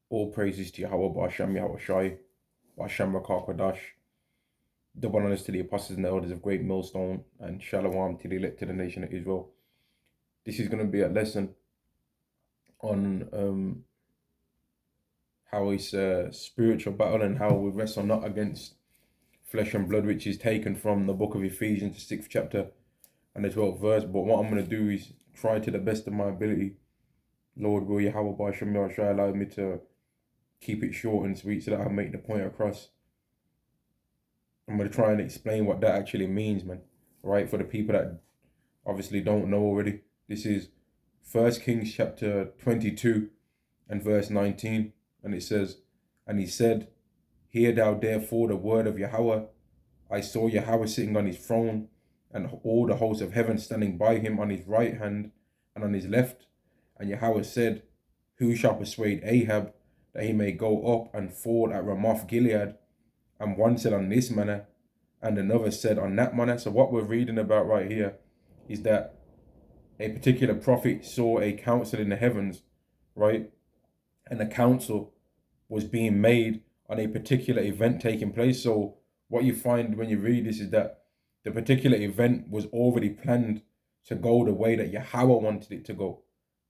All praises to Yahweh, Ba'ashem Yahweh Shai, Ba'ashem Rakah Kodash. Double honors to the apostles and the elders of Great Millstone, and Shalom to the elected nation of Israel. This is going to be a lesson on how it's a spiritual battle and how we wrestle not against flesh and blood, which is taken from the book of Ephesians, the 6th chapter and the 12th verse. But what I'm going to do is try to the best of my ability. Lord, will Yahweh Ba'ashem Yahweh Shai allow me to keep it short and sweet so that I make the point across. I'm going to try and explain what that actually means, man. Right? For the people that obviously don't know already. This is 1 Kings chapter 22 and verse 19. And it says, "And he said, Hear thou therefore the word of Yahweh. I saw Yahweh sitting on his throne, and all the hosts of heaven standing by him on his right hand and on his left. And Yahweh said, Who shall persuade Ahab that he may go up and fall at Ramoth Gilead? And one said on this manner, and another said on that manner." So what we're reading about right here is that a particular prophet saw a council in the heavens, right? And the council was being made on a particular event taking place. So what you find when you read this is that the particular event was already planned to go the way that Yahweh wanted it to go.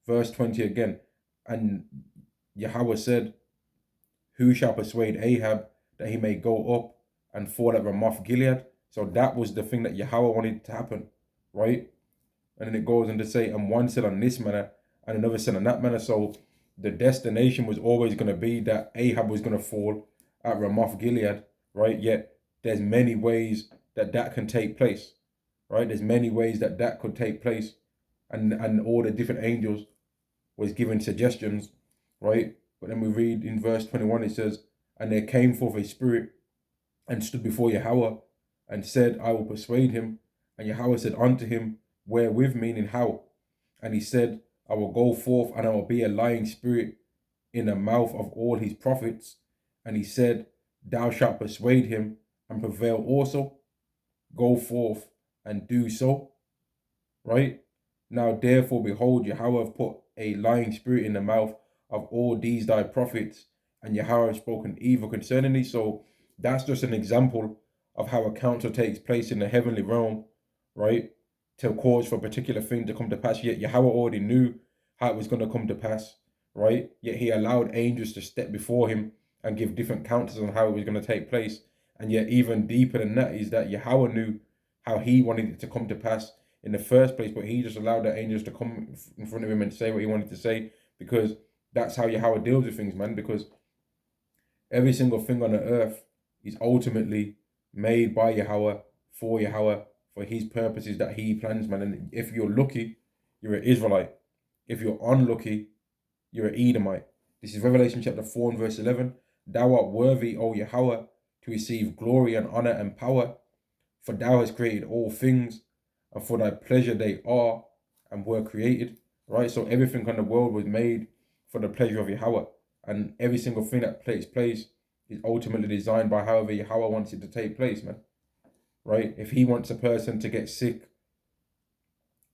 Verse 20 again, "And Yahweh said, Who shall persuade Ahab that he may go up and fall at Ramoth Gilead?" So that was the thing that Yahweh wanted to happen, right? And then it goes on to say, "And one said on this manner, and another said on that manner." So the destination was always going to be that Ahab was going to fall at Ramoth Gilead, right? Yet there's many ways that that can take place, right? There's many ways that that could take place, and all the different angels was given suggestions, right? But then we read in verse 21, it says, "And there came forth a spirit and stood before Yahweh and said, I will persuade him. And Yahweh said unto him, Wherewith, meaning how? And he said, I will go forth and I will be a lying spirit in the mouth of all his prophets. And he said, Thou shalt persuade him and prevail also. Go forth and do so." Right? "Now therefore, behold, Yahweh hath put a lying spirit in the mouth of all these thy prophets, and Yahweh hath spoken evil concerning thee." So that's just an example of how a council takes place in the heavenly realm, right? To cause for a particular thing to come to pass. Yet Yahweh already knew how it was going to come to pass, right? Yet he allowed angels to step before him and give different counsels on how it was going to take place. And yet even deeper than that is that Yahweh knew how he wanted it to come to pass in the first place, but he just allowed the angels to come in front of him and say what he wanted to say, because that's how Yahweh deals with things, man. Because every single thing on the earth is ultimately made by Yahweh, for his purposes that he plans, man. And if you're lucky, you're an Israelite. If you're unlucky, you're an Edomite. This is Revelation chapter 4 and verse 11. "Thou art worthy, O Yahweh, to receive glory and honor and power, for thou hast created all things, and for thy pleasure they are and were created." Right? So everything on the world was made for the pleasure of Yahweh. And every single thing that takes place is ultimately designed by however Yahweh wants it to take place, man. Right? If he wants a person to get sick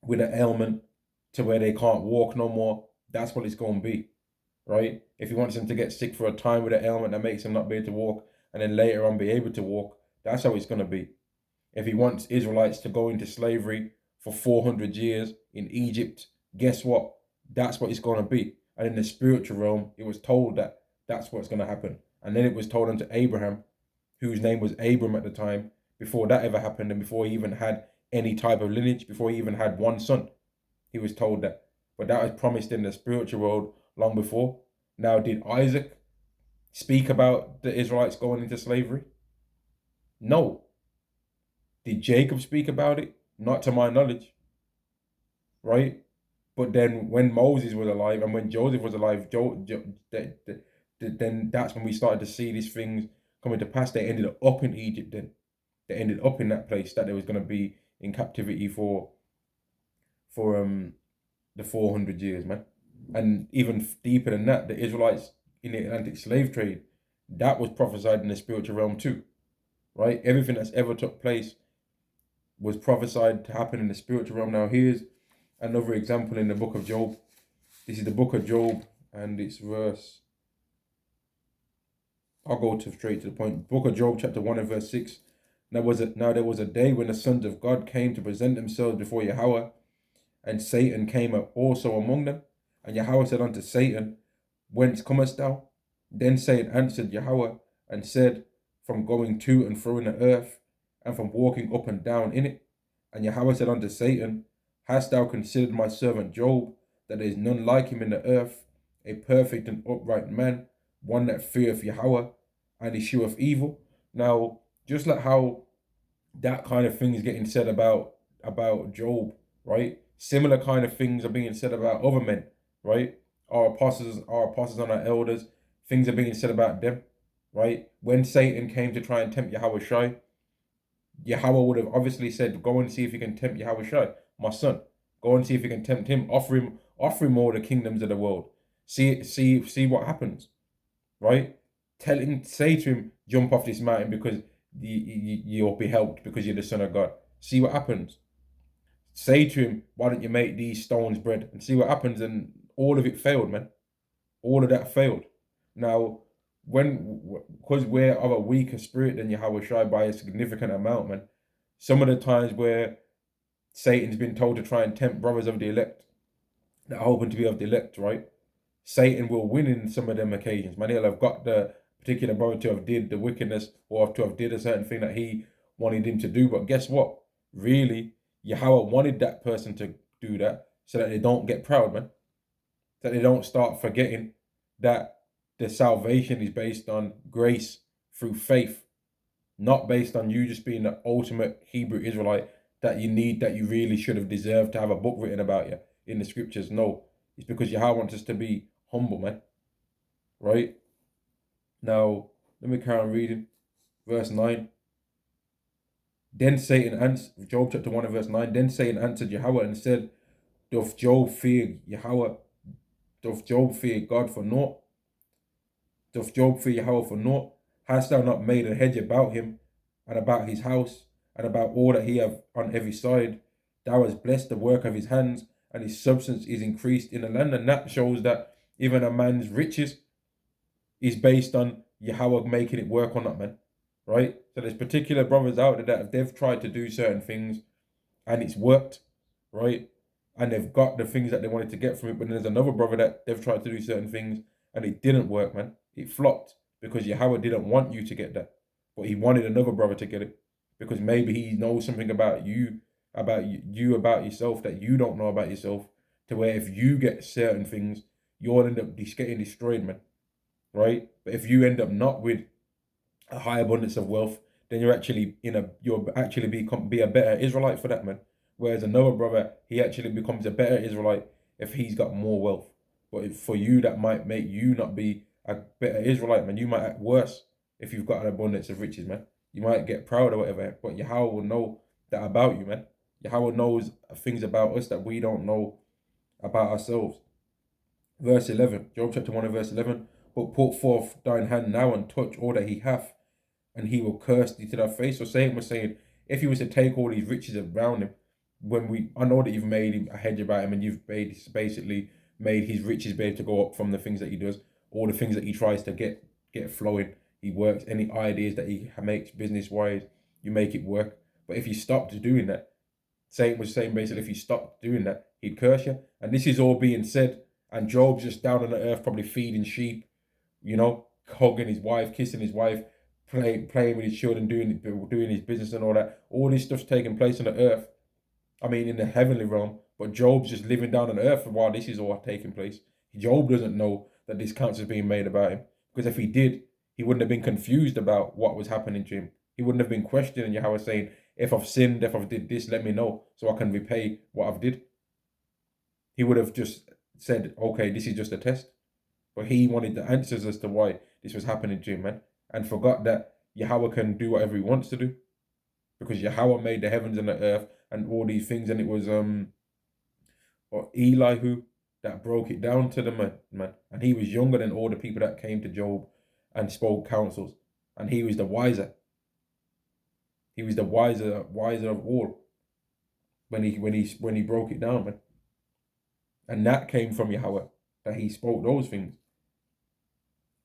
with an ailment to where they can't walk no more, that's what it's going to be. Right? If he wants them to get sick for a time with an ailment that makes them not be able to walk, and then later on be able to walk, that's how it's going to be. If he wants Israelites to go into slavery for 400 years in Egypt, guess what? That's what it's going to be. And in the spiritual realm, it was told that that's what's going to happen. And then it was told unto Abraham, whose name was Abram at the time, before that ever happened and before he even had any type of lineage, before he even had one son, he was told that. But that was promised in the spiritual world long before. Now, did Isaac speak about the Israelites going into slavery? No. Did Jacob speak about it? Not to my knowledge, right? But then when Moses was alive and when Joseph was alive, then that's when we started to see these things coming to pass. They ended up in Egypt then. They ended up in that place that they was going to be in captivity for the 400 years, man. And even deeper than that, the Israelites in the Atlantic slave trade, that was prophesied in the spiritual realm too, right? Everything that's ever took place was prophesied to happen in the spiritual realm. Now here's another example in the book of Job. This is the book of Job, and it's verse I'll go to straight to the point. Book of Job, chapter 1 and verse 6. Now there was a day when the sons of God came to present themselves before Yahweh, and Satan came up also among them. And Yahweh said unto Satan, Whence comest thou? Then Satan answered Yahweh and said, From going to and fro in the earth, and from walking up and down in it. And Yahweh said unto Satan, Hast thou considered my servant Job, that there is none like him in the earth, a perfect and upright man, one that feareth Yahweh, and escheweth evil? Now, just like how that kind of thing is getting said about Job, right? Similar kind of things are being said about other men, right? Our apostles and our elders. Things are being said about them, right? When Satan came to try and tempt Yahweh Shai, Yahweh would have obviously said, "Go and see if you can tempt Yahweh Shai, my son. Go and see if you can tempt him. Offer him all the kingdoms of the world. See what happens, right? Say to him, jump off this mountain because you'll be helped because you're the son of God. See what happens. Say to him, why don't you make these stones bread, and see what happens." And all of it failed, man. All of that failed. Now, because we're of a weaker spirit than Yahweh Shai by a significant amount, man. Some of the times where Satan's been told to try and tempt brothers of the elect that are hoping to be of the elect, right? Satan will win in some of them occasions, man. He'll have got the particular brother to have did the wickedness or to have did a certain thing that he wanted him to do. But guess what? Really, Yahweh wanted that person to do that so that they don't get proud, man. That they don't start forgetting that the salvation is based on grace through faith, not based on you just being the ultimate Hebrew Israelite that you really should have deserved to have a book written about you in the scriptures. No, it's because Yahweh wants us to be humble, man. Right? Now, let me carry on reading. Verse 9. Then Satan answered, Job chapter 1 and verse 9. Then Satan answered Yahweh and said, Doth Job fear Yahweh? Doth Job fear God for naught? Doth Job fear Yahweh for naught? Hast thou not made a hedge about him, and about his house, and about all that he hath on every side? Thou hast blessed the work of his hands, and his substance is increased in the land. And that shows that even a man's riches is based on Yahweh making it work on that, man. Right? So there's particular brothers out there that if they've tried to do certain things and it's worked, right? And they've got the things that they wanted to get from it, but there's another brother that they've tried to do certain things and it didn't work, man. It flopped because Yahweh didn't want you to get that, but he wanted another brother to get it because maybe he knows something about you about yourself that you don't know about yourself, to where if you get certain things, you'll end up getting destroyed, man. Right? But if you end up not with a high abundance of wealth, then you'll actually be a better Israelite for that, man. Whereas another brother, he actually becomes a better Israelite if he's got more wealth. But for you, that might make you not be a better Israelite, man. You might act worse if you've got an abundance of riches, man. You might get proud or whatever, but Yahweh will know that about you, man. Yahweh knows things about us that we don't know about ourselves. Verse 11, Job chapter 1 and verse 11. But put forth thine hand now and touch all that he hath, and he will curse thee to thy face. So Satan was saying, if he was to take all these riches around him, I know that you've made him a hedge about him, and you've basically made his riches be able to go up from the things that he does, all the things that he tries to get flowing. He works, any ideas that he makes business wise, you make it work. But if you stopped doing that, Satan was saying basically, if you stopped doing that, he'd curse you. And this is all being said, and Job's just down on the earth, probably feeding sheep, hugging his wife, kissing his wife, playing with his children, doing his business and all that. All this stuff's taking place on the earth. I mean, in the heavenly realm. But Job's just living down on earth while this is all taking place. Job doesn't know that this counsel is being made about him. Because if he did, he wouldn't have been confused about what was happening to him. He wouldn't have been questioning Yahweh saying, if I've sinned, if I've did this, let me know so I can repay what I've did. He would have just said, okay, this is just a test. But he wanted the answers as to why this was happening to him, man. And forgot that Yahweh can do whatever he wants to do. Because Yahweh made the heavens and the earth and all these things. And it was Elihu that broke it down to the man. And he was younger than all the people that came to Job and spoke counsels. And he was the wiser. He was the wiser of all when he broke it down, man. And that came from Yahweh, that he spoke those things.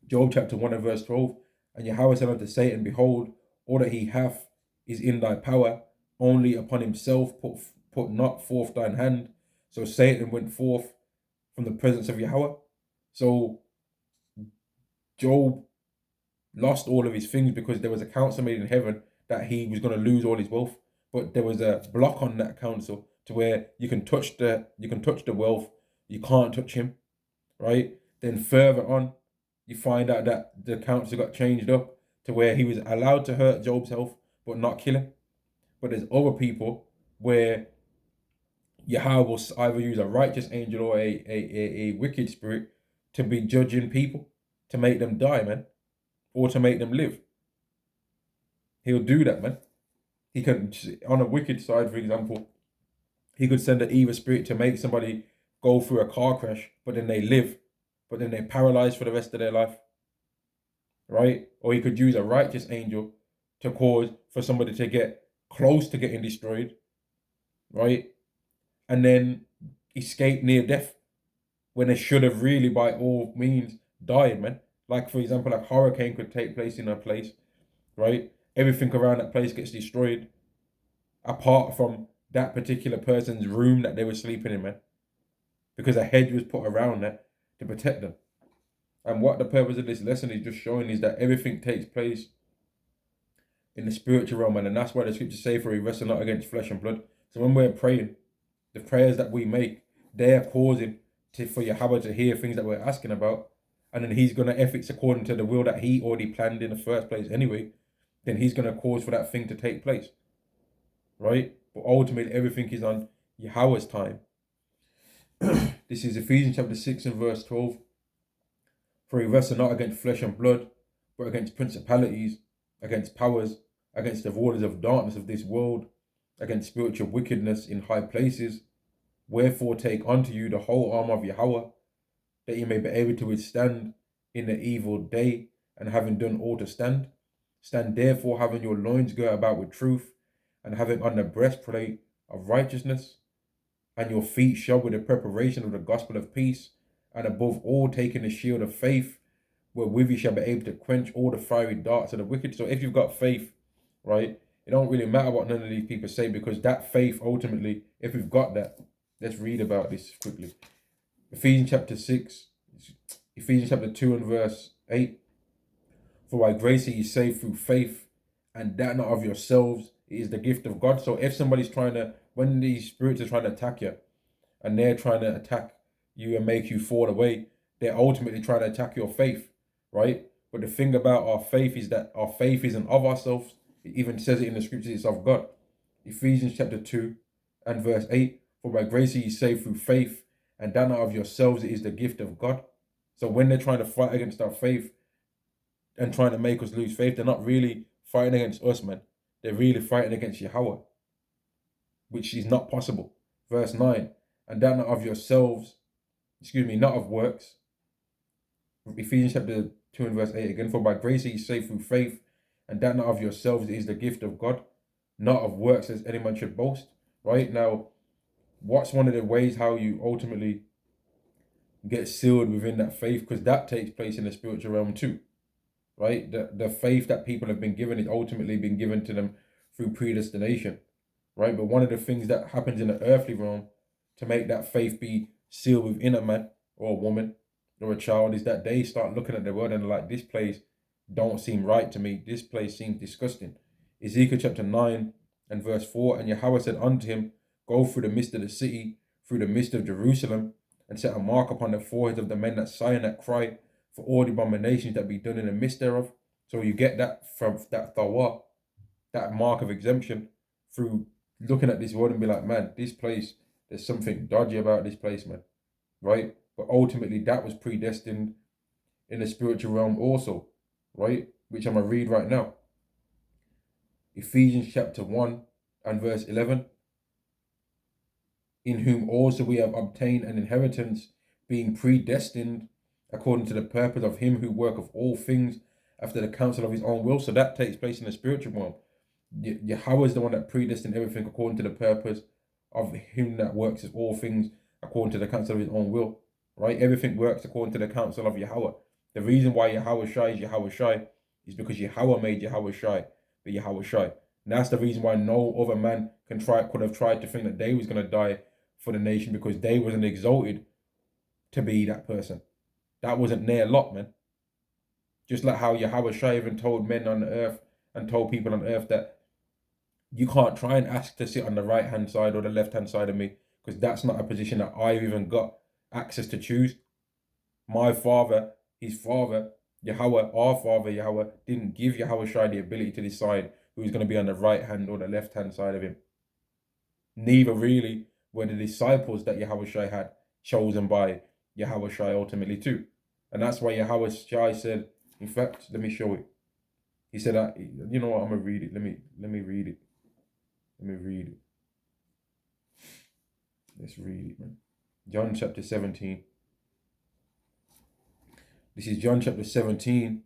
Job chapter 1 and verse 12. And Yahweh said unto Satan, Behold, all that he hath is in thy power, only upon himself put not forth thine hand. So Satan went forth from the presence of Yahweh. So Job lost all of his things because there was a counsel made in heaven that he was going to lose all his wealth. But there was a block on that counsel to where you can touch the wealth, you can't touch him, right? Then further on, you find out that the counsel got changed up to where he was allowed to hurt Job's health but not kill him. But there's other people where Yahweh will either use a righteous angel or a wicked spirit to be judging people, to make them die, man, or to make them live. He'll do that, man. He can, on a wicked side, for example, he could send an evil spirit to make somebody go through a car crash, but then they live, but then they're paralyzed for the rest of their life, right? Or he could use a righteous angel to cause for somebody to get close to getting destroyed, right? And then escape near death when they should have really, by all means, died, man. Like, for example, a hurricane could take place in a place, right? Everything around that place gets destroyed, apart from that particular person's room that they were sleeping in, man. Because a hedge was put around that to protect them. And what the purpose of this lesson is just showing is that everything takes place in the spiritual realm, and that's why the scriptures say, for we wrestle not against flesh and blood. So when we're praying, the prayers that we make, they are causing for Yahweh to hear things that we're asking about, and then he's going to, if it's according to the will that he already planned in the first place anyway, then he's going to cause for that thing to take place, right? But ultimately, everything is on Yahweh's time. This is Ephesians chapter 6 and verse 12. For we wrestle not against flesh and blood, but against principalities, against powers, against the rulers of darkness of this world, against spiritual wickedness in high places. Wherefore take unto you the whole armor of Yahweh, that ye may be able to withstand in the evil day, and having done all to stand. Stand therefore, having your loins girt about with truth, and having on the breastplate of righteousness, and your feet shod with the preparation of the gospel of peace, and above all taking the shield of faith, wherewith you shall be able to quench all the fiery darts of the wicked. So if you've got faith, right, it don't really matter what none of these people say, because that faith ultimately, if we've got that, let's read about this quickly. Ephesians chapter 2 and verse 8. For by grace are ye saved through faith, and that not of yourselves, it is the gift of God. So if somebody's when these spirits are trying to attack you, and they're trying to attack you and make you fall away, they're ultimately trying to attack your faith, right? But the thing about our faith is that our faith isn't of ourselves. It even says it in the scriptures, it's of God. Ephesians chapter 2 and verse 8. For by grace are ye saved through faith, and that not of yourselves, it is the gift of God. So when they're trying to fight against our faith and trying to make us lose faith, they're not really fighting against us, man. They're really fighting against Yahweh, which is not possible. Verse 9. And that not of yourselves, not of works. Ephesians chapter 2 and verse 8 again. For by grace are ye saved through faith, and that not of yourselves, it is the gift of God, not of works, as any man should boast. Right? Now, what's one of the ways how you ultimately get sealed within that faith? Because that takes place in the spiritual realm too, right? The faith that people have been given is ultimately been given to them through predestination, right? But one of the things that happens in the earthly realm to make that faith be sealed within a man or a woman or a child is that they start looking at the world and like, this place don't seem right to me. This place seems disgusting. Ezekiel chapter 9 and verse 4. And Yahweh said unto him, Go through the midst of the city, through the midst of Jerusalem, and set a mark upon the foreheads of the men that sigh and that cry, for all the abominations that be done in the midst thereof. So you get that from that thawa, that mark of exemption, through looking at this world and be like, man, this place, there's something dodgy about this place, man, right? But ultimately that was predestined in the spiritual realm also, right? Which I'm going to read right now. Ephesians chapter 1 and verse 11. In whom also we have obtained an inheritance, being predestined according to the purpose of him who worketh all things after the counsel of his own will. So that takes place in the spiritual realm. Yahweh is the one that predestined everything according to the purpose of him that works all things according to the counsel of his own will, right? Everything works according to the counsel of Yahweh. The reason why Yahweh Shai is Yahweh Shai is because Yahweh made Yahweh Shai be Yahweh Shai. And that's the reason why no other man could have tried to think that they was going to die for the nation, because they wasn't exalted to be that person. That wasn't their lot, man. Just like how Yahweh Shai even told men on the earth and told people on earth that you can't try and ask to sit on the right hand side or the left hand side of me, because that's not a position that I've even got access to choose. My father, his father, Yahweh, our father Yahweh, didn't give Yahweh Shai the ability to decide who was going to be on the right hand or the left hand side of him. Neither really were the disciples that Yahweh Shai had chosen by Yahweh Shai ultimately too. And that's why Yahweh Shai said, in fact, let me show it. He said, you know what, I'm going to read it. Let me read it. Let me read it. Let's read it, man. John chapter 17. This is John chapter 17.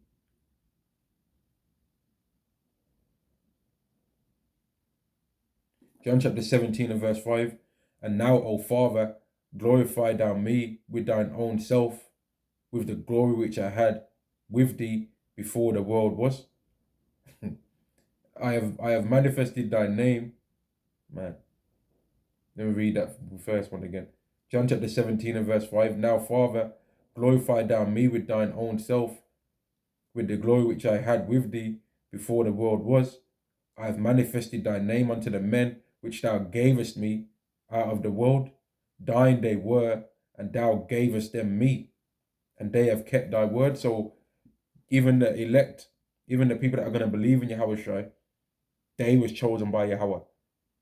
John chapter 17 and verse 5. And now, O Father, glorify thou me with thine own self, with the glory which I had with thee before the world was. I have manifested thy name. Man. Let me read that first one again. John chapter 17 and verse 5. Now, Father, glorify thou me with thine own self, with the glory which I had with thee before the world was. I have manifested thy name unto the men which thou gavest me out of the world. Thine they were, and thou gavest them me, and they have kept thy word. So even the elect, even the people that are going to believe in Yahweh Shai, they was chosen by Yahweh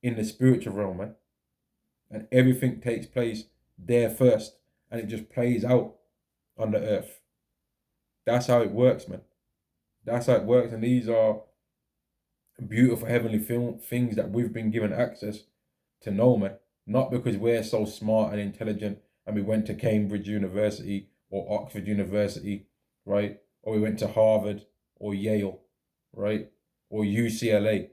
in the spiritual realm, man. And everything takes place there first, and it just plays out on the earth. That's how it works, man. That's how it works. And these are beautiful heavenly things that we've been given access to know, man. Not because we're so smart and intelligent and we went to Cambridge University or Oxford University, right? Or we went to Harvard or Yale, right? Or UCLA,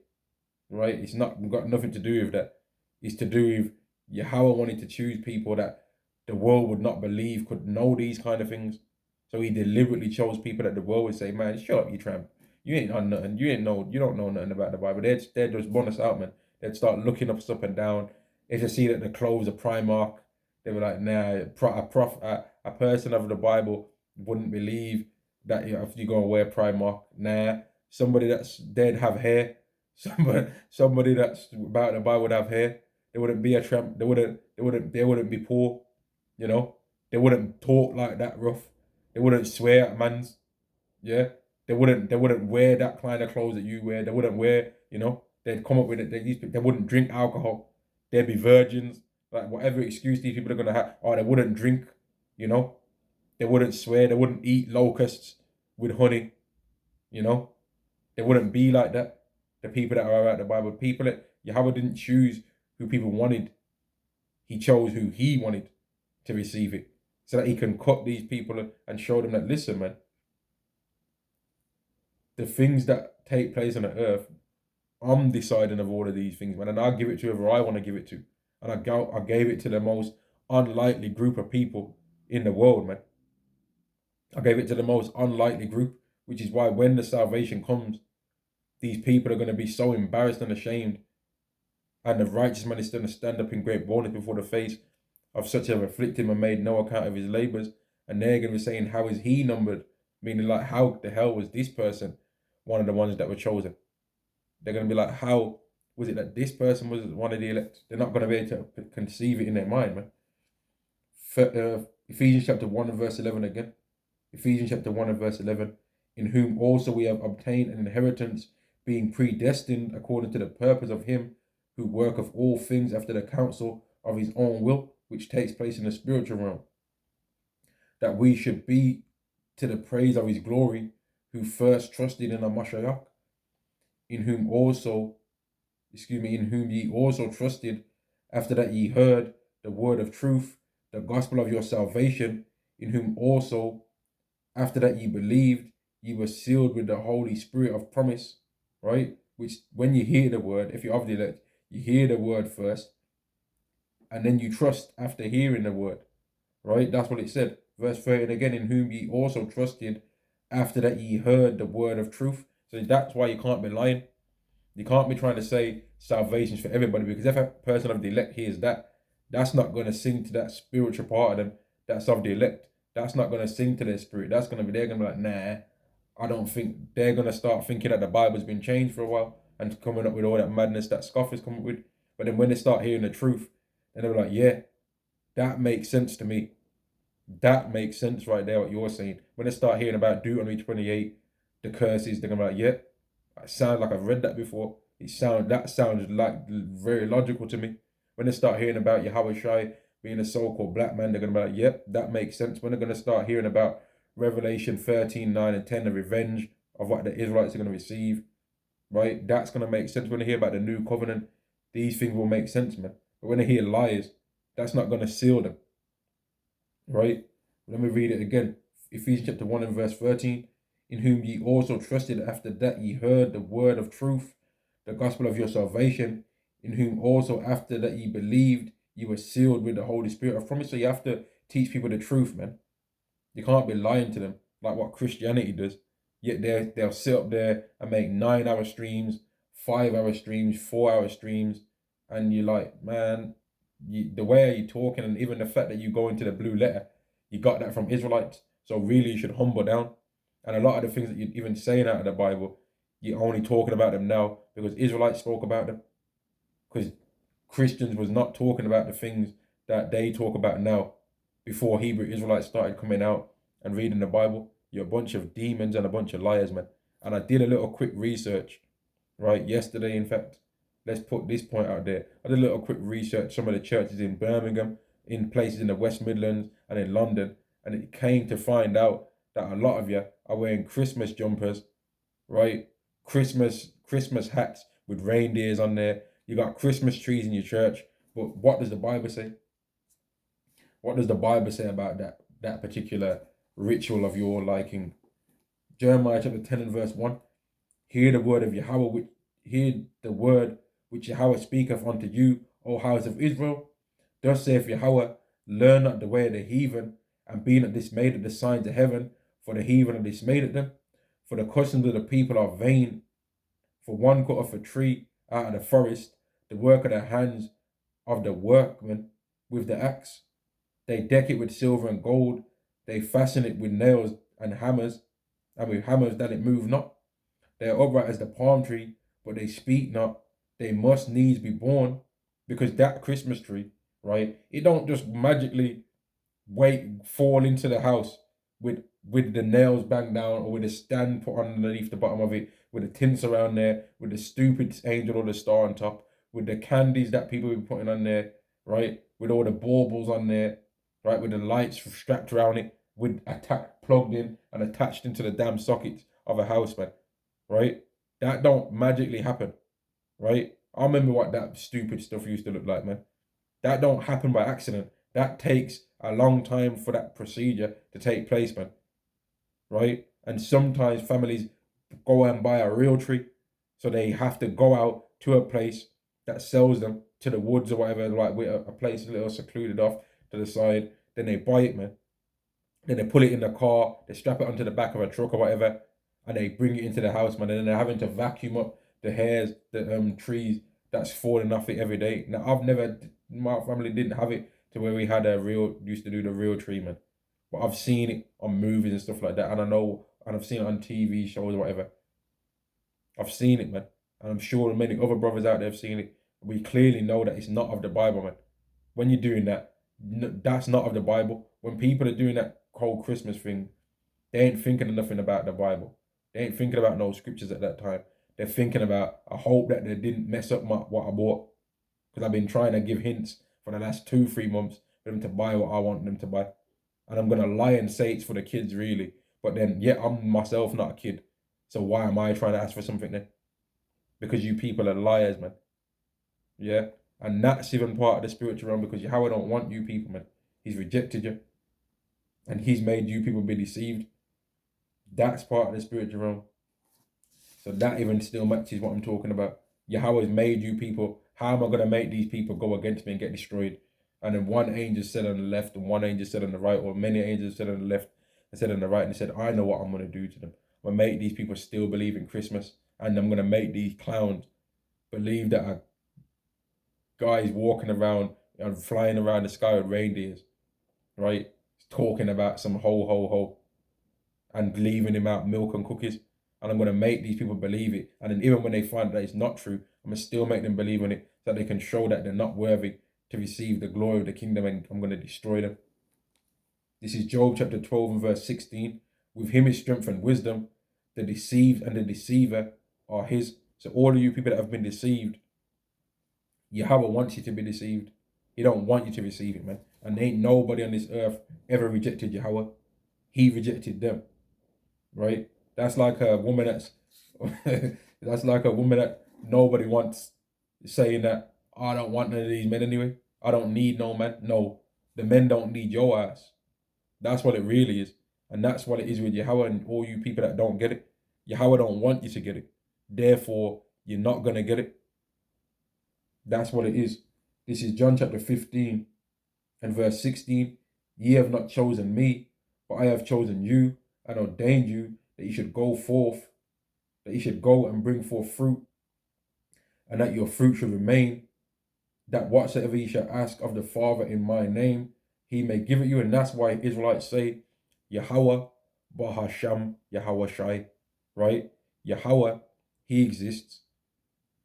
right? It's not got nothing to do with that. It's to do with Yahweh wanted to choose people that the world would not believe could know these kind of things. So he deliberately chose people that the world would say, man, shut up, you tramp. You ain't on nothing. You don't know nothing about the Bible. They'd just want us out, man. They'd start looking us up and down. If they see that the clothes are Primark, they were like, nah, a person of the Bible wouldn't believe that if you're going to wear Primark. Nah, somebody they'd have hair. Somebody that's about the Bible would have hair. They wouldn't be a tramp. They wouldn't be poor. You know, they wouldn't talk like that rough. They wouldn't swear at man's. Yeah, they wouldn't wear that kind of clothes that you wear. They wouldn't wear. You know, they'd come up with it. They wouldn't drink alcohol. They'd be virgins. Like whatever excuse these people are gonna have. Or they wouldn't drink. You know, they wouldn't swear. They wouldn't eat locusts with honey. You know, they wouldn't be like that. The people that are out the Bible, people that Yahweh didn't choose who people wanted. He chose who he wanted to receive it, so that he can cut these people and show them that, listen, man, the things that take place on the earth, I'm deciding of all of these things, man, and I'll give it to whoever I want to give it to. And I gave it to the most unlikely group of people in the world, man. I gave it to the most unlikely group, which is why when the salvation comes, these people are going to be so embarrassed and ashamed, and the righteous man is going to stand up in great boldness before the face of such have afflicted him and made no account of his labors, and they're going to be saying, how is he numbered? Meaning, like, how the hell was this person one of the ones that were chosen? They're going to be like, how was it that this person was one of the elect? They're not going to be able to conceive it in their mind, man. Ephesians chapter 1 and verse 11 again. Ephesians chapter 1 and verse 11. In whom also we have obtained an inheritance, being predestined according to the purpose of him who worketh all things after the counsel of his own will, which takes place in the spiritual realm, that we should be to the praise of his glory, who first trusted in a Mashiach, in whom ye also trusted, after that ye heard the word of truth, the gospel of your salvation, in whom also, after that ye believed, ye were sealed with the Holy Spirit of promise, right? Which, when you hear the word, if you're of the elect, you hear the word first, and then you trust after hearing the word, right? That's what it said. Verse 13 again, in whom ye also trusted, after that ye heard the word of truth. So that's why you can't be lying. You can't be trying to say salvation's for everybody, because if a person of the elect hears that, that's not going to sing to that spiritual part of them that's of the elect. That's not going to sing to their spirit. That's going to be, they're going to be like, nah, I don't think. They're going to start thinking that the Bible's been changed for a while and coming up with all that madness that scoffers come up with. But then when they start hearing the truth, then they're like, yeah, that makes sense to me. That makes sense right there, what you're saying. When they start hearing about Deuteronomy 28, the curses, they're going to be like, yeah, it sounds like I've read that before. That sounds like very logical to me. When they start hearing about Yahweh Shai being a so-called black man, they're gonna be like, yep, that makes sense. When they're gonna start hearing about Revelation 13, 9, and 10, the revenge of what the Israelites are gonna receive, right? That's gonna make sense. When they hear about the new covenant, these things will make sense, man. But when they hear lies, that's not gonna seal them. Right? Let me read it again. Ephesians chapter 1 and verse 13. In whom ye also trusted after that ye heard the word of truth, the gospel of your salvation, in whom also after that ye believed, you were sealed with the Holy Spirit of promise. So you have to teach people the truth, man. You can't be lying to them like what Christianity does. Yet they'll sit up there and make 9-hour streams, 5-hour streams, 4-hour streams, and you're like, man, the way you're talking, and even the fact that you go into the blue letter, you got that from Israelites. So really, you should humble down. And a lot of the things that you're even saying out of the Bible, you're only talking about them now because Israelites spoke about them. Because Christians was not talking about the things that they talk about now before Hebrew Israelites started coming out and reading the Bible. You're a bunch of demons and a bunch of liars, man. And I did a little quick research, right, yesterday, in fact. Let's put this point out there. I did a little quick research, some of the churches in Birmingham, in places in the West Midlands and in London, and it came to find out that a lot of you are wearing Christmas jumpers, right? Christmas hats with reindeers on there. You got Christmas trees in your church. But what does the Bible say? What does the Bible say about that particular ritual of your liking? Jeremiah chapter 10 and verse 1. Hear the word of Yahweh, hear the word which Yahweh speaketh unto you, O house of Israel. Thus saith Yahweh, learn not the way of the heathen, and be not dismayed at the signs of heaven, for the heathen are dismayed at them. For the customs of the people are vain. For one cut off a tree out of the forest, the work of the hands of the workmen with the axe. They deck it with silver and gold. They fasten it with nails and hammers, and with hammers that it move not. They are upright as the palm tree, but they speak not. They must needs be born, because that Christmas tree, right? It don't just magically fall into the house with the nails banged down, or with a stand put underneath the bottom of it, with the tints around there, with the stupid angel or the star on top, with the candies that people be putting on there, right? With all the baubles on there, right? With the lights strapped around it, with plugged in and attached into the damn sockets of a house, man, right? That don't magically happen, right? I remember what that stupid stuff used to look like, man. That don't happen by accident. That takes a long time for that procedure to take place, man, right? And sometimes families go and buy a real tree, so they have to go out to a place that sells them, to the woods or whatever, like with a place a little secluded off to the side. Then they buy it, man. Then they pull it in the car, they strap it onto the back of a truck or whatever, and they bring it into the house, man. And then they're having to vacuum up the hairs, the trees that's falling off it every day. Now my family didn't have it to where we had used to do the real tree, man. But I've seen it on movies and stuff like that, and I've seen it on TV shows or whatever. I've seen it, man, and I'm sure many other brothers out there have seen it. We clearly know that it's not of the Bible, man. When you're doing that, that's not of the Bible. When people are doing that whole Christmas thing, they ain't thinking of nothing about the Bible. They ain't thinking about no scriptures at that time. They're thinking about, I hope that they didn't mess up what I bought, because I've been trying to give hints for the last 2-3 months for them to buy what I want them to buy. And I'm going to lie and say it's for the kids, really. But then, yeah, I'm myself not a kid. So why am I trying to ask for something then? Because you people are liars, man. Yeah? And that's even part of the spiritual realm, because Yahweh don't want you people, man. He's rejected you. And he's made you people be deceived. That's part of the spiritual realm. So that even still matches what I'm talking about. Yahweh's made you people. How am I going to make these people go against me and get destroyed? And then one angel said on the left and one angel said on the right, or many angels said on the left, instead on the right, and he said, I know what I'm going to do to them. I'm going to make these people still believe in Christmas, and I'm going to make these clowns believe that a guy is walking around and flying around the sky with reindeers, right? Talking about some ho, ho, ho, and leaving him out milk and cookies. And I'm going to make these people believe it. And then even when they find that it's not true, I'm going to still make them believe in it so that they can show that they're not worthy to receive the glory of the kingdom, and I'm going to destroy them. This is Job chapter 12 and verse 16. With him is strength and wisdom. The deceived and the deceiver are his. So all of you people that have been deceived, Yahweh wants you to be deceived. He don't want you to receive it, man. And ain't nobody on this earth ever rejected Yahweh. He rejected them, right? That's like a woman that's like a woman that nobody wants, saying that, oh, I don't want none of these men anyway. I don't need no man. No, the men don't need your ass. That's what it really is. And that's what it is with Yahweh and all you people that don't get it. Yahweh don't want you to get it. Therefore, you're not going to get it. That's what it is. This is John chapter 15 and verse 16. Ye have not chosen me, but I have chosen you and ordained you that you should go forth, that you should go and bring forth fruit, and that your fruit should remain, that whatsoever ye shall ask of the Father in my name, he may give it you. And that's why Israelites say Yahweh, Bahasham, Yahweh Shai, right? Yahweh, he exists.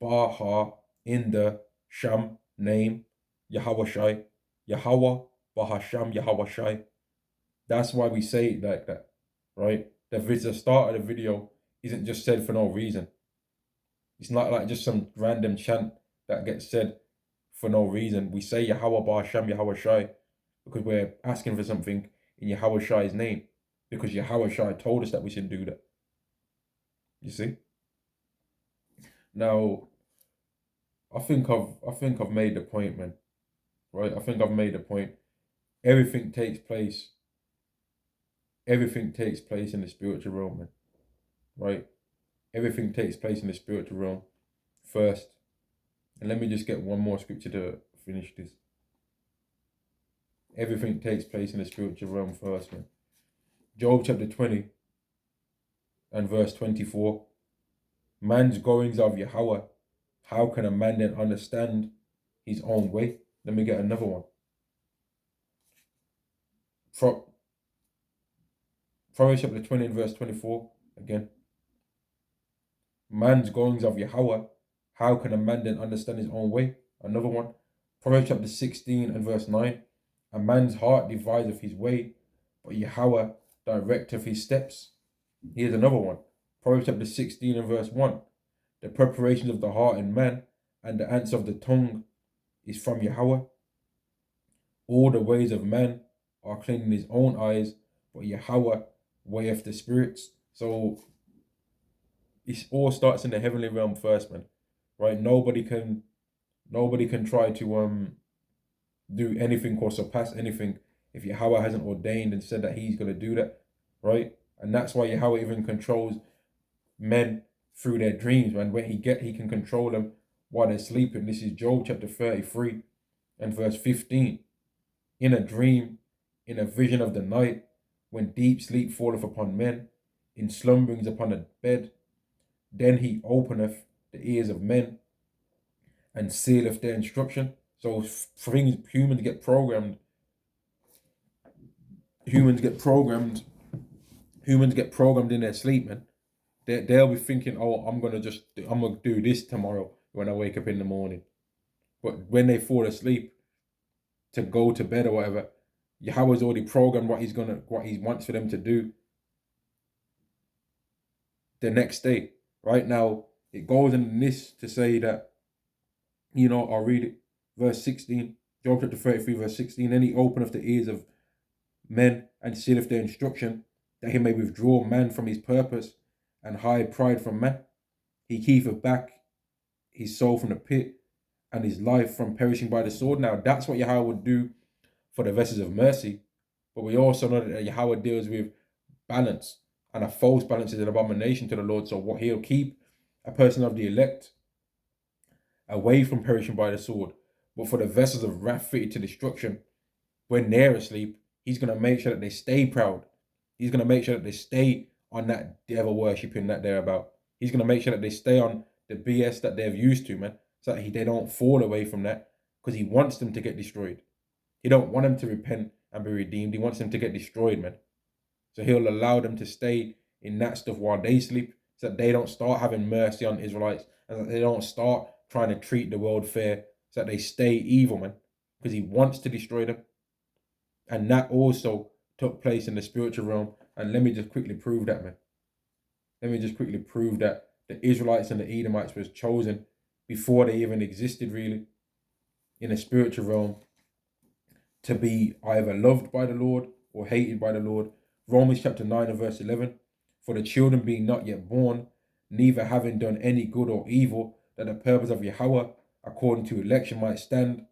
Baha, in the Sham, name, Yahweh Shai. Yahweh, Bahasham, Yahweh Shai. That's why we say it like that, right? The start of the video isn't just said for no reason. It's not like just some random chant that gets said for no reason. We say Yahweh Bahasham, Yahweh Shai because we're asking for something in Yahweh Shai's name, because Yahweh Shai told us that we should do that. You see? Now, I think I've made the point, man. Right? I think I've made the point. Everything takes place in the spiritual realm, man. Right? Everything takes place in the spiritual realm first. And let me just get one more scripture to finish this. Everything takes place in the spiritual realm first, man. Job chapter 20 and verse 24. Man's goings of Yahweh. How can a man then understand his own way? Let me get another one. Proverbs chapter 20 and verse 24 again. Man's goings of Yahweh. How can a man then understand his own way? Another one. Proverbs chapter 16 and verse 9. A man's heart deviseth his way, but Yahweh directeth his steps. Here's another one. Proverbs chapter 16 and verse 1. The preparations of the heart in man, and the answer of the tongue is from Yahweh. All the ways of man are clean in his own eyes, but Yahweh weigheth the spirits. So it all starts in the heavenly realm first, man. Right? Nobody can try to do anything or surpass anything if Yahweh hasn't ordained and said that he's going to do that, right? And that's why Yahweh even controls men through their dreams, man. When he can control them while they're sleeping. This is Job chapter 33 and verse 15. In a dream, in a vision of the night, when deep sleep falleth upon men, in slumberings upon a bed, then he openeth the ears of men and sealeth their instruction. So humans get programmed in their sleep, man. They'll be thinking, oh, I'm gonna do this tomorrow when I wake up in the morning. But when they fall asleep to go to bed or whatever, Yahweh's already programmed what he wants for them to do the next day. Right now, it goes in this to say that, I'll read it. Verse 16, Job chapter 33, verse 16. Then he openeth the ears of men and sealeth their instruction, that he may withdraw man from his purpose and hide pride from man. He keepeth back his soul from the pit and his life from perishing by the sword. Now, that's what Yahweh would do for the vessels of mercy. But we also know that Yahweh deals with balance, and a false balance is an abomination to the Lord. So what he'll keep a person of the elect away from perishing by the sword. But for the vessels of wrath fitted to destruction, when they're asleep, he's going to make sure that they stay proud. He's going to make sure that they stay on that devil worshipping that they're about. He's going to make sure that they stay on the BS that they're used to, man, so that they don't fall away from that, because he wants them to get destroyed. He don't want them to repent and be redeemed. He wants them to get destroyed, man. So he'll allow them to stay in that stuff while they sleep, so that they don't start having mercy on Israelites, and that they don't start trying to treat the world fair, so that they stay evil, man, because he wants to destroy them. And that also took place in the spiritual realm. And let me just quickly prove that, man. Let me just quickly prove that the Israelites and the Edomites was chosen before they even existed, really, in the spiritual realm, to be either loved by the Lord or hated by the Lord. Romans chapter 9 and verse 11. For the children being not yet born, neither having done any good or evil, that the purpose of Yahweh according to election might stand,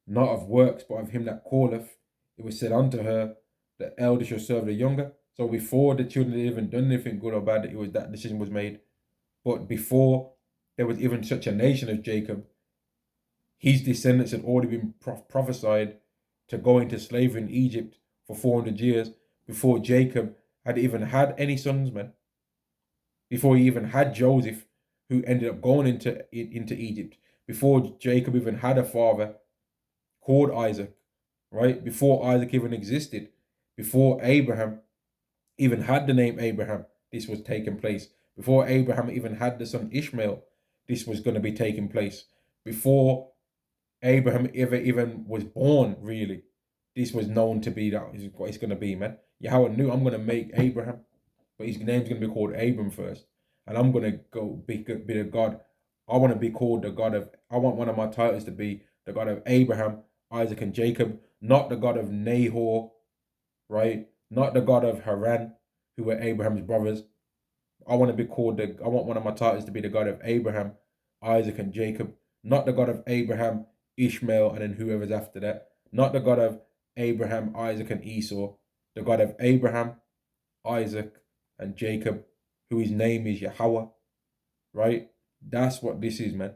not of works, but of him that calleth. It was said unto her, the elder shall serve the younger. So before the children had even done anything good or bad, it was that decision was made. But before there was even such a nation as Jacob, his descendants had already been prophesied to go into slavery in Egypt for 400 years before Jacob had even had any sons, man. Before he even had Joseph, who ended up going into Egypt. Before Jacob even had a father called Isaac, right? Before Isaac even existed. Before Abraham even had the name Abraham, this was taking place. Before Abraham even had the son Ishmael, this was going to be taking place. Before Abraham ever even was born, really, this was known to be that is what it's going to be, man. Yahweh knew, I'm going to make Abraham, but his name's going to be called Abram first. And I'm going to go be the God. I want to be called the God of, I want one of my titles to be the God of Abraham, Isaac, and Jacob, not the God of Nahor, right? Not the God of Haran, who were Abraham's brothers. I want to be called I want one of my titles to be the God of Abraham, Isaac, and Jacob, not the God of Abraham, Ishmael, and then whoever's after that. Not the God of Abraham, Isaac, and Esau. The God of Abraham, Isaac, and Jacob, who his name is Yahweh, right? That's what this is, man.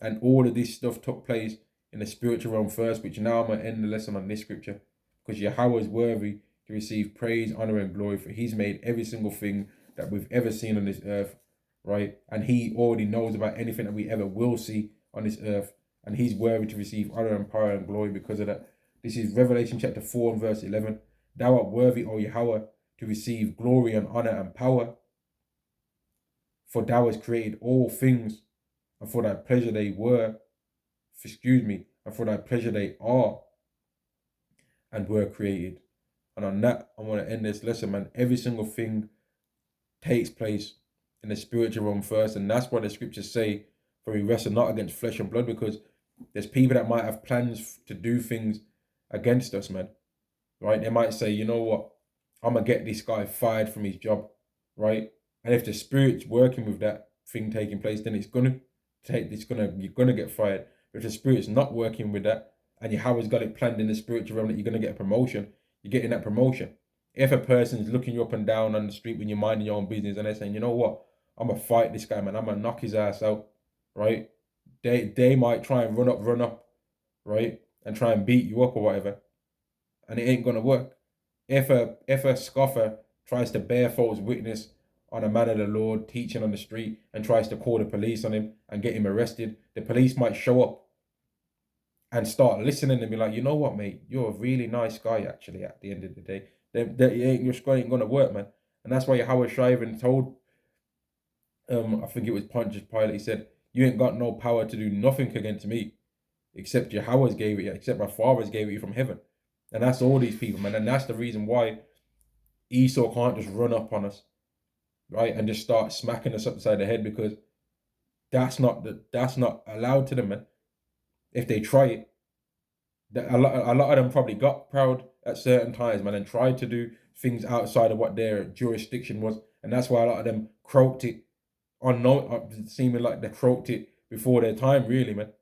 And all of this stuff took place in the spiritual realm first, which now I'm going to end the lesson on this scripture, because Yahweh is worthy to receive praise, honor, and glory, for he's made every single thing that we've ever seen on this earth, right? And he already knows about anything that we ever will see on this earth, and he's worthy to receive honor and power and glory because of that. This is Revelation chapter 4 and verse 11. Thou art worthy, O Yahweh, to receive glory and honor and power, for thou hast created all things, and for thy pleasure they were, and for thy pleasure they are, and were created. And on that, I want to end this lesson, man. Every single thing takes place in the spiritual realm first, and that's why the scriptures say, for we wrestle not against flesh and blood, because there's people that might have plans to do things against us, man, right? They might say, you know what, I'm going to get this guy fired from his job, right? And if the spirit's working with that thing taking place, then you're going to get fired. But if the spirit's not working with that, and Yahweh's got it planned in the spiritual realm that you're going to get a promotion, you're getting that promotion. If a person's looking you up and down on the street when you're minding your own business and they're saying, you know what, I'm going to fight this guy, man, I'm going to knock his ass out, right? They might try and run up, right? And try and beat you up or whatever. And it ain't going to work. If a scoffer tries to bear false witness on a man of the Lord teaching on the street and tries to call the police on him and get him arrested, the police might show up and start listening and be like, you know what, mate, you're a really nice guy, actually, at the end of the day. Your squad ain't going to work, man. And that's why Yahweh Shriven told, I think it was Pontius Pilate, he said, you ain't got no power to do nothing against me, except Yahweh's gave it you, except my father's gave it you from heaven. And that's all these people, man. And that's the reason why Esau can't just run up on us, right, and just start smacking us upside the head, because that's not allowed to them, man. If they try it, a lot of them probably got proud at certain times, man, and tried to do things outside of what their jurisdiction was, and that's why a lot of them croaked it seeming like they croaked it before their time, really, man.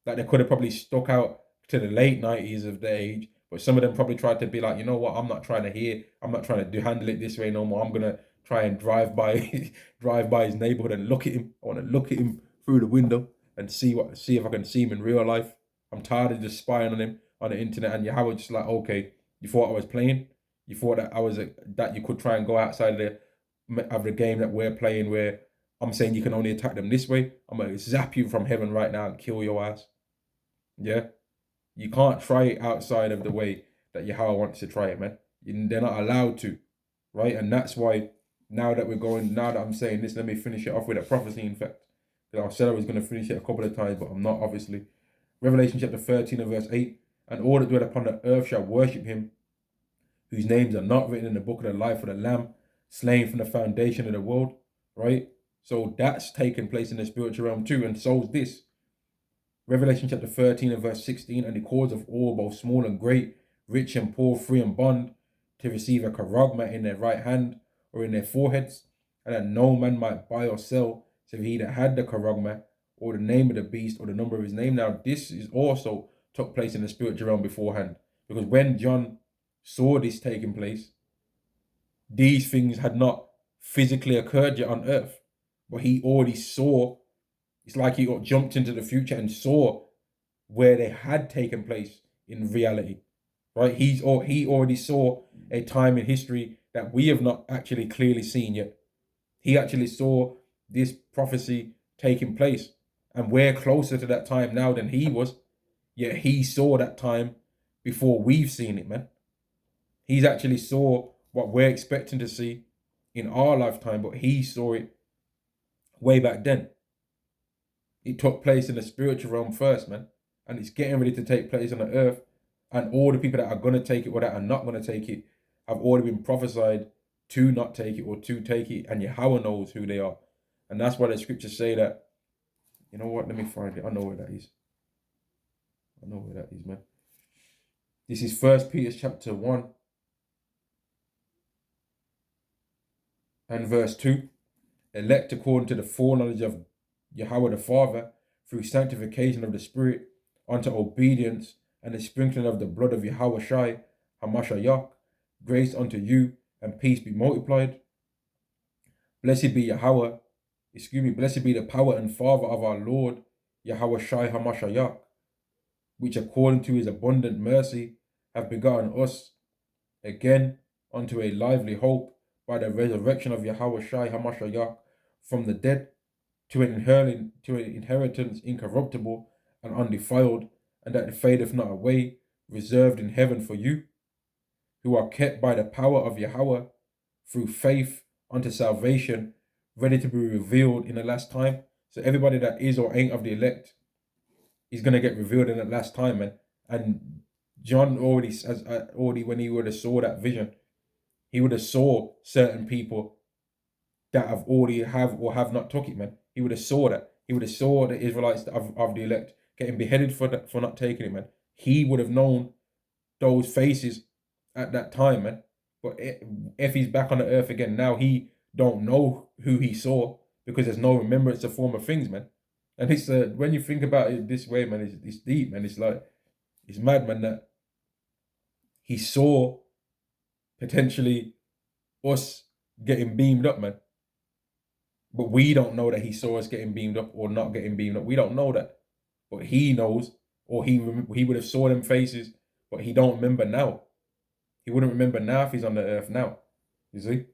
Like they could have probably stuck out to the late 90s of their age, but some of them probably tried to be like, you know what, I'm not trying to handle it this way no more. I'm gonna try and drive by his neighborhood and look at him. I want to look at him through the window and see if I can see him in real life. I'm tired of just spying on him on the internet. And Yahweh just like, okay, you thought I was playing? You thought that that you could try and go outside of the game that we're playing, where I'm saying you can only attack them this way. I'm gonna zap you from heaven right now and kill your ass. Yeah, you can't try it outside of the way that Yahweh wants to try it, man. They're not allowed to, right? And that's why now that I'm saying this, let me finish it off with a prophecy. In fact, I said I was going to finish it a couple of times, but I'm not, obviously. Revelation chapter 13 and verse 8. And all that dwell upon the earth shall worship him, whose names are not written in the book of the life of the Lamb, slain from the foundation of the world, right? So that's taking place in the spiritual realm too, and so is this. Revelation chapter 13 and verse 16, and he calls of all, both small and great, rich and poor, free and bond, to receive a charagma in their right hand or in their foreheads, and that no man might buy or sell, save he that had the charagma, or the name of the beast, or the number of his name. Now, this is also took place in the spiritual realm beforehand, because when John saw this taking place, these things had not physically occurred yet on earth, but he already saw. It's like he got jumped into the future and saw where they had taken place in reality, right? He already saw a time in history that we have not actually clearly seen yet. He actually saw this prophecy taking place, and we're closer to that time now than he was, yet he saw that time before we've seen it, man. He's actually saw what we're expecting to see in our lifetime, but he saw it way back then. It took place in the spiritual realm first, man. And it's getting ready to take place on the earth. And all the people that are going to take it or that are not going to take it have already been prophesied to not take it or to take it. And Yahweh knows who they are. And that's why the scriptures say that, you know what, let me find it. I know where that is. I know where that is, man. This is 1 Peter chapter 1 and verse 2. Elect according to the foreknowledge of Yahweh the Father, through sanctification of the Spirit, unto obedience and the sprinkling of the blood of Yahweh Shai, Hamashiach, grace unto you and peace be multiplied. Blessed be blessed be the power and Father of our Lord, Yahweh Shai Hamashiach, which according to his abundant mercy have begotten us again unto a lively hope by the resurrection of Yahweh Shai Hamashiach from the dead, to an inheritance incorruptible and undefiled, and that fadeth not away, reserved in heaven for you, who are kept by the power of Yahweh through faith unto salvation, ready to be revealed in the last time. So everybody that is or ain't of the elect is going to get revealed in the last time, man. And John already when he would have saw that vision, he would have saw certain people that have already have or have not took it, man. He would have saw that. He would have saw the Israelites of the elect getting beheaded for not taking it, man. He would have known those faces at that time, man. But if he's back on the earth again now, he don't know who he saw, because there's no remembrance of former things, man. And it's when you think about it this way, man, it's deep, man. It's like, it's mad, man, that he saw potentially us getting beamed up, man. But we don't know that he saw us getting beamed up or not getting beamed up. We don't know that. But he knows, or he would have saw them faces, but he don't remember now. He wouldn't remember now if he's on the earth now. You see?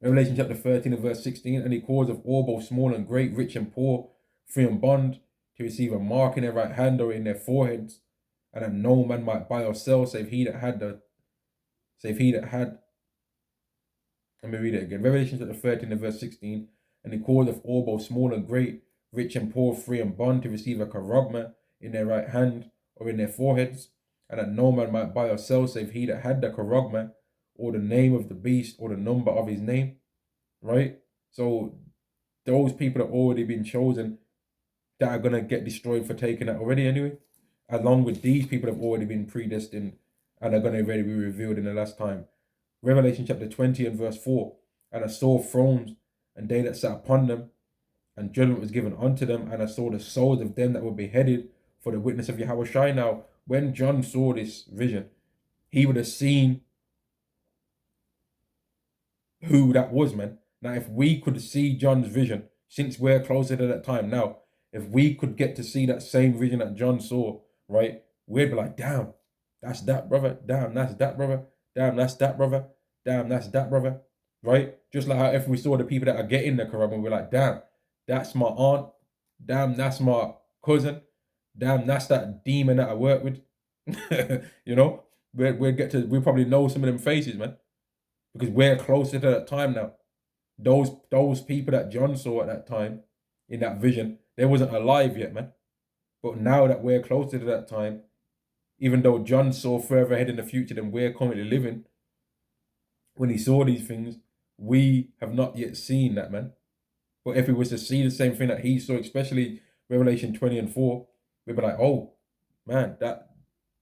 Revelation chapter 13 and verse 16, and he calls of all, both small and great, rich and poor, free and bond, to receive a mark in their right hand or in their foreheads, and that no man might buy or sell, save he that had. Let me read it again. Revelation chapter 13 and verse 16, and he calls of all, both small and great, rich and poor, free and bond, to receive a charagma in their right hand or in their foreheads, and that no man might buy or sell, save he that had the charagma, or the name of the beast, or the number of his name, right? So those people have already been chosen that are going to get destroyed for taking that already anyway, along with these people have already been predestined and are going to already be revealed in the last time. Revelation chapter 20 and verse 4, and I saw thrones, and they that sat upon them, and judgment was given unto them, and I saw the souls of them that were beheaded for the witness of Yahweh Shai. Now, when John saw this vision, he would have seen who that was, man. Now, if we could see John's vision, since we're closer to that time now, if we could get to see that same vision that John saw, right, we'd be like, damn, that's that brother. Damn, that's that brother. damn, that's that brother. Damn, that's that brother. Right? Just like how if we saw the people that are getting the Quran, we're like, damn, that's my aunt. Damn, that's my cousin. Damn, that's that demon that I work with. You know? We probably know some of them faces, man. Because we're closer to that time now. Those people that John saw at that time, in that vision, they wasn't alive yet, man. But now that we're closer to that time, even though John saw further ahead in the future than we're currently living, when he saw these things, we have not yet seen that, man. But if we was to see the same thing that he saw, especially Revelation 20 and 4, we'd be like, oh, man, that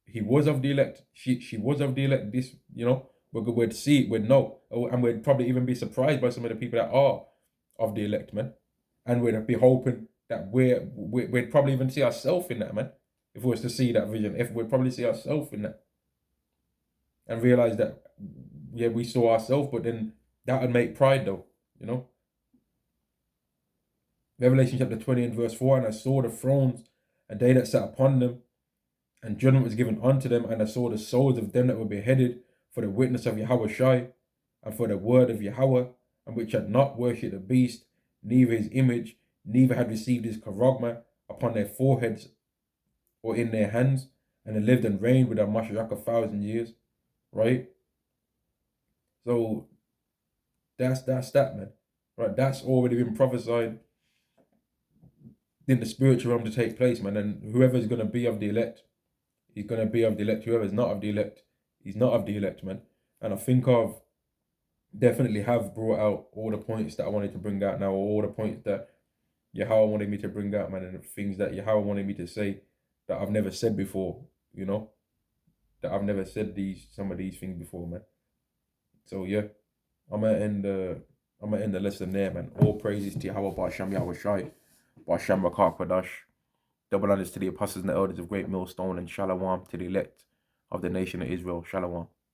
he was of the elect. She was of the elect. This, we'd see it, we'd know. And we'd probably even be surprised by some of the people that are of the elect, man. And we'd be hoping that we'd probably even see ourselves in that, man. If we was to see that vision, if we'd probably see ourselves in that. And realize that, yeah, we saw ourselves, but then that would make pride though, you know. Revelation chapter 20 and verse 4, and I saw the thrones and they that sat upon them, and judgment was given unto them, and I saw the souls of them that were beheaded for the witness of Yahweh Shai, and for the word of Yahweh, and which had not worshipped the beast, neither his image, neither had received his charagma upon their foreheads or in their hands, and they lived and reigned with Mashiach 1,000 years. Right? So that's that, man. Right? That's already been prophesied in the spiritual realm to take place, man. And whoever's gonna be of the elect, he's gonna be of the elect. Whoever's not of the elect, he's not of the elect, man. And I think I've definitely have brought out all the points that I wanted to bring out now, or all the points that Yahweh wanted me to bring out, man, and the things that Yahweh wanted me to say that I've never said before, you know, that I've never said some of these things before, man. So yeah, I'm gonna end the lesson there, man. All praises to Yahweh Ba'Shem Yahweh Shai, Ba'Shem Rakak Kwadash. Double honors to the apostles and the elders of Great Millstone, and Shalom to the elect of the nation of Israel. Shalom.